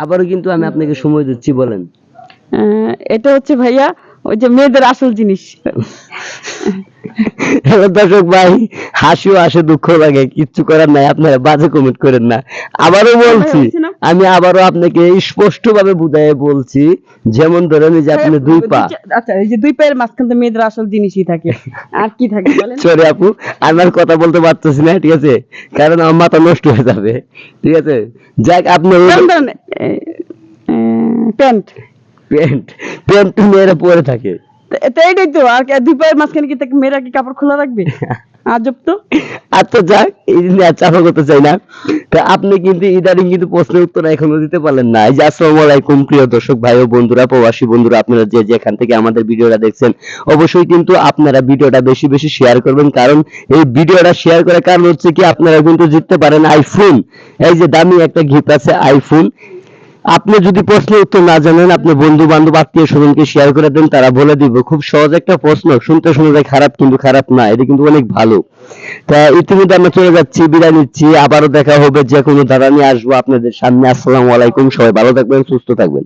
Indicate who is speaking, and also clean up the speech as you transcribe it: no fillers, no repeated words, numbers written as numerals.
Speaker 1: আবারও কিন্তু আমি আপনাকে সময় দিচ্ছি, বলেন।
Speaker 2: এটা হচ্ছে ভাইয়া ওই যে মেয়েদের আসল জিনিস।
Speaker 1: এবার দর্শক ভাই, হাসিও আসে, দুঃখ লাগে, কিচ্ছু করার নাই, আপনারা বাজে কমেন্ট করেন না। আবারও বলছি, আমি আবারও আপনাকে স্পষ্ট ভাবে বুঝাইয়ে বলছি, যেমন ধরেন এই যে আপনি দুই পা,
Speaker 2: আচ্ছা এই যে দুই পায়ের মাঝখানে মেয়েদের আসল জিনিসই থাকে, আর কি থাকে বলেন?
Speaker 1: সরি আপু, আমার কথা বলতে পারতেছি না, ঠিক আছে, কারণ আমার মাথা নষ্ট হয়ে যাবে, ঠিক আছে। যাক, আপনি
Speaker 2: প্যান্ট,
Speaker 1: প্যান্ট, প্যান্ট তো মেয়েরা পরে থাকে।
Speaker 2: এইটাই তো, আর দুই পায়ের মাঝখানে কি মেয়েরা কি কাপড় খোলা রাখবে? আজব তো।
Speaker 1: আচ্ছা যাক, এই জন্য আর চাপা করতে চাই না। তা আপনি কিন্তু ইদানিং কিন্তু প্রশ্নের উত্তর এখনো দিতে পারলেন না। এই যে আসসালামু আলাইকুম প্রিয় দর্শক ভাই ও বন্ধুরা, প্রবাসী বন্ধুরা, আপনারা যে যেখান থেকে আমাদের ভিডিওটা দেখছেন, অবশ্যই কিন্তু আপনারা ভিডিওটা বেশি বেশি শেয়ার করবেন, কারণ এই ভিডিওটা শেয়ার করার কারণ হচ্ছে কি, আপনারা কিন্তু জিততে পারেন আইফোন। এই যে দামি একটা গিফট আছে, আইফোন। আপনি যদি প্রশ্নের উত্তর না জানেন, আপনি বন্ধু বান্ধব আত্মীয় স্বজনকে শেয়ার করে দেন, তারা বলে দিব। খুব সহজ একটা প্রশ্ন, শুনতে শোনা যায় খারাপ, কিন্তু খারাপ না, এটা কিন্তু অনেক ভালো। তা ইতিমধ্যে আমরা চলে যাচ্ছি, বিদায় নিচ্ছি। আবারও দেখা হবে, যে কোনো ধারা নিয়ে আসবো আপনাদের সামনে। আসসালামু আলাইকুম, সবাই ভালো থাকবেন, সুস্থ থাকবেন।